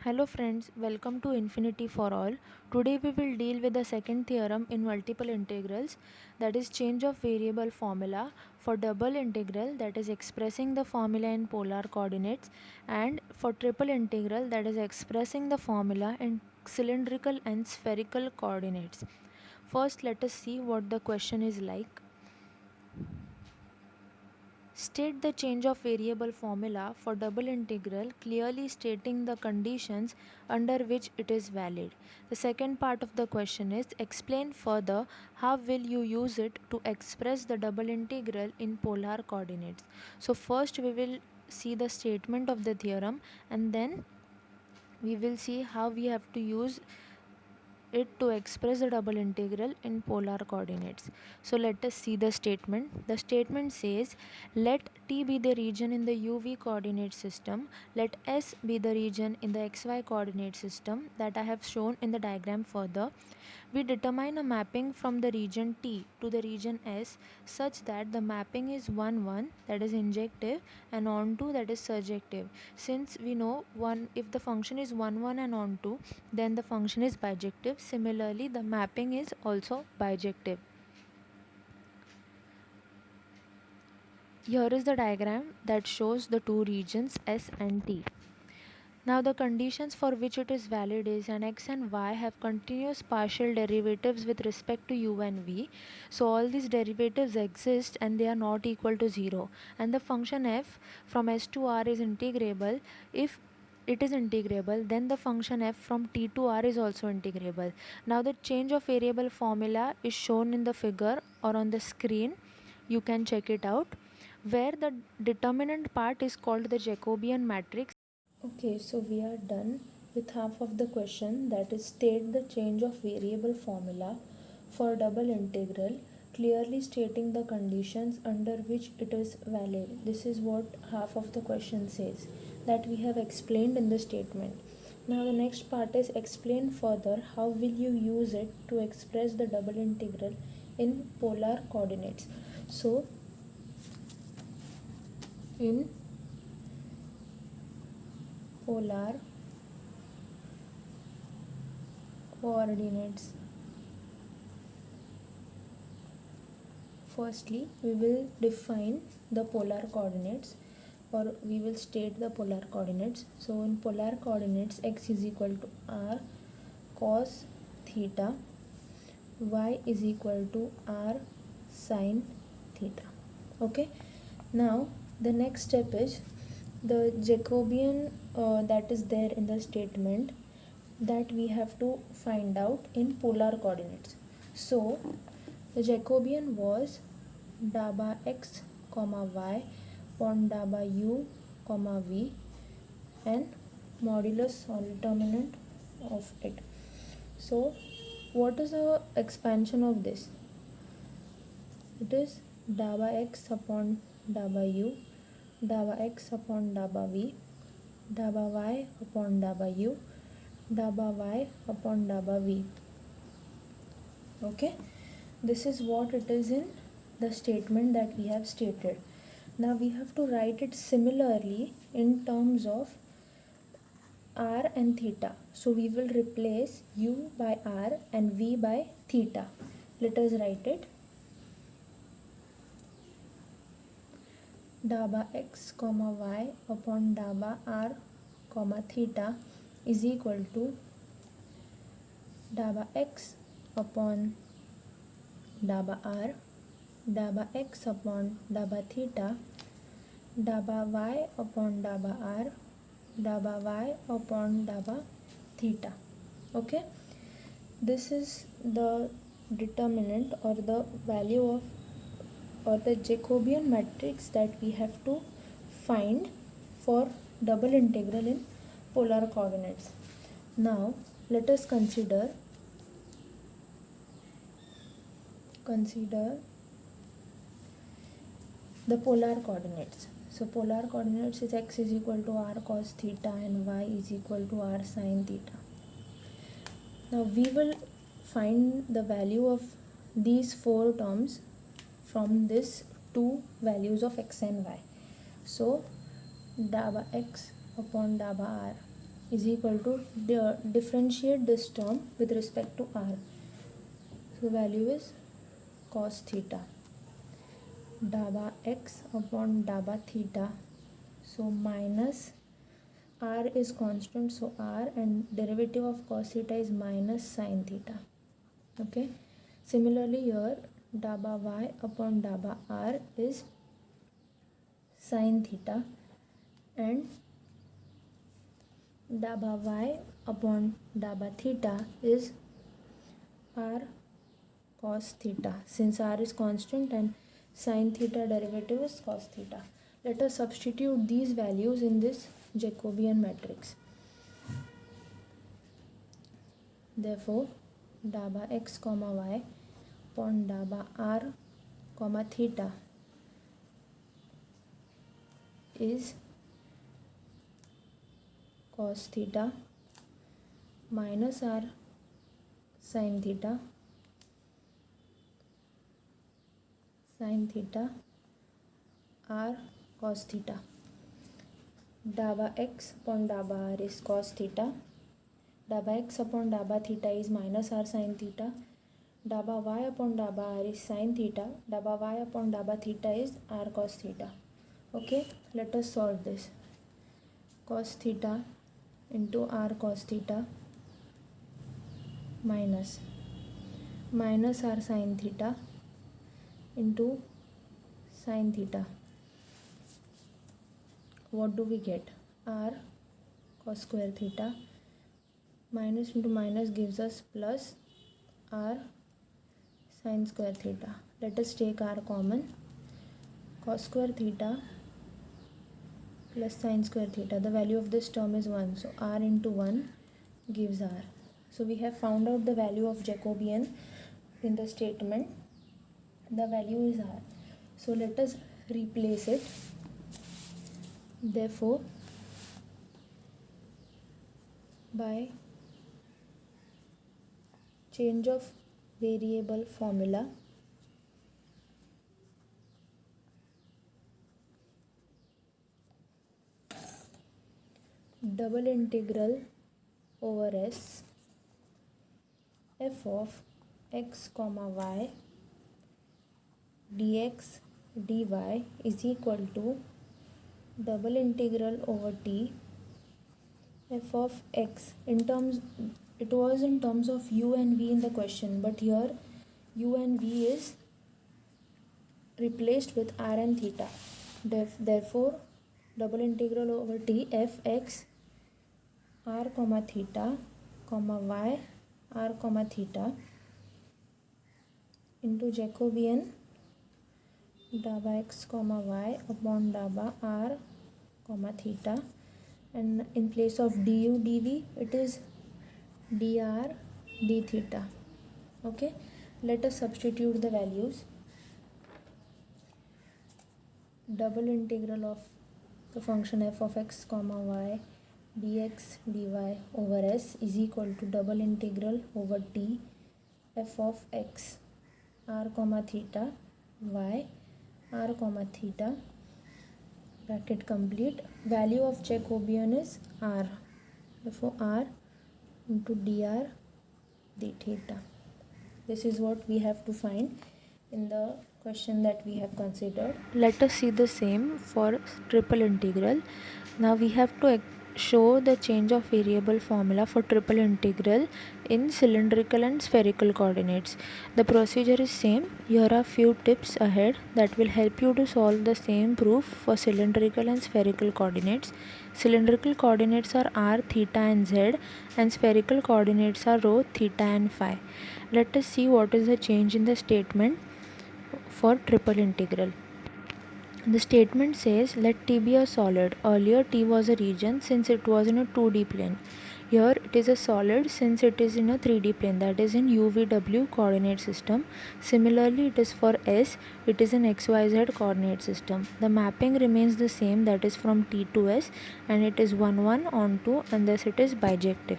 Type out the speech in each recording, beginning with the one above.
Hello friends, welcome to Infinity for All. Today we will deal with the second theorem in multiple integrals, that is change of variable formula for double integral, that is expressing the formula in polar coordinates, and for triple integral, that is expressing the formula in cylindrical and spherical coordinates. First let us see what the question is like. State the change of variable formula for double integral, clearly stating the conditions under which it is valid. The second part of the question is explain further how will you use it to express the double integral in polar coordinates. So first we will see the statement of the theorem, and then we will see how we have to use it to express the double integral in polar coordinates. So let us see the statement. The statement says, let T be the region in the UV coordinate system, let S be the region in the XY coordinate system that I have shown in the diagram further. We determine a mapping from the region T to the region S such that the mapping is 1 1, that is injective, and onto, that is surjective. Since we know one, if the function is 1 1 and onto, then the function is bijective. Similarly, the mapping is also bijective. Here is the diagram that shows the two regions S and T. Now the conditions for which it is valid is an x and y have continuous partial derivatives with respect to u and v. So all these derivatives exist and they are not equal to 0. And the function f from s to r is integrable. If it is integrable, then the function f from t to r is also integrable. Now the change of variable formula is shown in the figure or on the screen. You can check it out, where the determinant part is called the Jacobian matrix. Okay, so we are done with half of the question, that is state the change of variable formula for double integral, clearly stating the conditions under which it is valid. This is what half of the question says, that we have explained in the statement. Now the next part is explain further how will you use it to express the double integral in polar coordinates. So in polar coordinates, firstly we will define the polar coordinates, or we will state the polar coordinates. So in polar coordinates, x is equal to r cos theta, y is equal to r sin theta. Okay, now the next step is the Jacobian that is there in the statement, that we have to find out in polar coordinates. So the Jacobian was daba x comma y upon daba u comma v and modulus or determinant of it. So what is the expansion of this? It is daba x upon daba u, daba x upon daba v, daba y upon daba u, daba y upon daba v. Okay, this is what it is in the statement that we have stated. Now we have to write it similarly in terms of r and theta. So we will replace u by r and v by theta. Let us write it. Daba x comma y upon daba r comma theta is equal to daba x upon daba r, daba x upon daba theta, daba y upon daba r, daba y upon daba theta. Okay, this is the determinant or the value of, or the Jacobian matrix that we have to find for double integral in polar coordinates. Now let us consider the polar coordinates. So polar coordinates is x is equal to r cos theta and y is equal to r sin theta. Now we will find the value of these four terms from this two values of x and y. So daba x upon daba r is equal to differentiate this term with respect to r. So value is cos theta. Daba x upon daba theta, so minus r is constant, so r, and derivative of cos theta is minus sin theta. Okay, similarly here daba y upon daba r is sin theta, and daba y upon daba theta is r cos theta, since r is constant and sin theta derivative is cos theta. Let us substitute these values in this Jacobian matrix. Therefore daba x comma y upon daba r comma theta is cos theta minus r sin theta r cos theta. Daba x upon daba r is cos theta. Daba x upon daba theta is minus r sin theta. Daba y upon daba r is sin theta. Daba y upon daba theta is r cos theta. Okay, let us solve this. Cos theta into r cos theta minus r sin theta into sin theta. What do we get? R cos square theta. Minus into minus gives us plus r sin square theta. Let us take r common. Cos square theta plus sin square theta. The value of this term is 1. So r into 1 gives r. So we have found out the value of Jacobian in the statement. The value is r. So let us replace it. Therefore, by change of variable formula, double integral over s f of x comma y dx dy is equal to double integral over t f of x. In terms, it was in terms of u and v in the question, but here u and v is replaced with r and theta. Therefore double integral over t f x r comma theta comma y r comma theta into Jacobian daba x comma y upon daba r comma theta, and in place of du dv it is dr d theta. Okay, let us substitute the values. Double integral of the function f of x comma y dx dy over s is equal to double integral over t f of x r comma theta y r comma theta, bracket complete. Value of Jacobian is r. Therefore r into dr d theta. This is what we have to find in the question that we have considered. Let us see the same for triple integral. Now we have to show the change of variable formula for triple integral in cylindrical and spherical coordinates. The procedure is same. Here are few tips ahead that will help you to solve the same proof for cylindrical and spherical coordinates. Cylindrical coordinates are r, theta and z, and spherical coordinates are rho, theta and phi. Let us see what is the change in the statement for triple integral. The statement says let t be a solid. Earlier t was a region since it was in a 2D plane. Here it is a solid since it is in a 3D plane, that is in UVW coordinate system. Similarly, it is for S, it is in XYZ coordinate system. The mapping remains the same, that is from T to S, and it is 1 1 on 2, and thus it is bijective.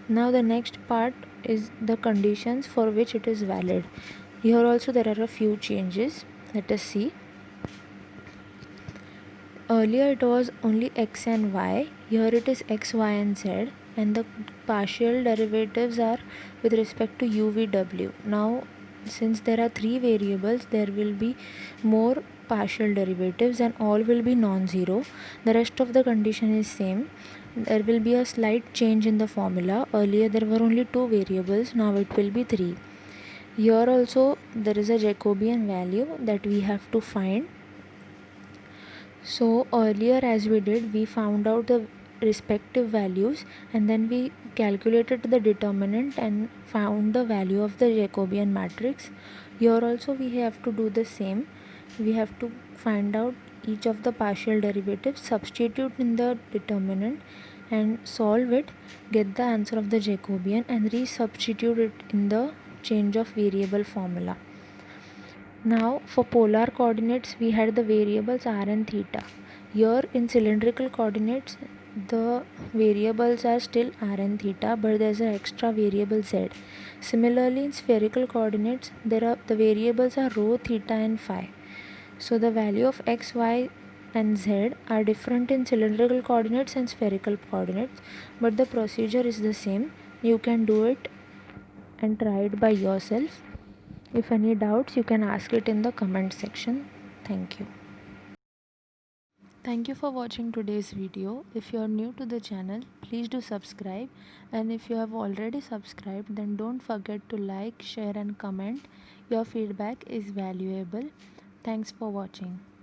Now the next part is the conditions for which it is valid. Here also there are a few changes. Let us see. Earlier it was only x and y, here it is x, y and z, and the partial derivatives are with respect to u, v, w. Now since there are 3 variables, there will be more partial derivatives and all will be non-zero. The rest of the condition is same. There will be a slight change in the formula. Earlier there were only 2 variables, now it will be 3. Here also there is a Jacobian value that we have to find. So earlier, as we did, we found out the respective values and then we calculated the determinant and found the value of the Jacobian matrix. Here also we have to do the same. We have to find out each of the partial derivatives, substitute in the determinant and solve it, get the answer of the Jacobian and resubstitute it in the change of variable formula. Now for polar coordinates we had the variables r and theta. Here in cylindrical coordinates the variables are still r and theta, but there is an extra variable z. Similarly in spherical coordinates the variables are rho, theta and phi. So the value of x, y and z are different in cylindrical coordinates and spherical coordinates, but the procedure is the same. You can do it and try it by yourself. If any doubts, you can ask it in the comment section. Thank you. Thank you for watching today's video. If you are new to the channel, please do subscribe. And if you have already subscribed, then don't forget to like, share and comment. Your feedback is valuable. Thanks for watching.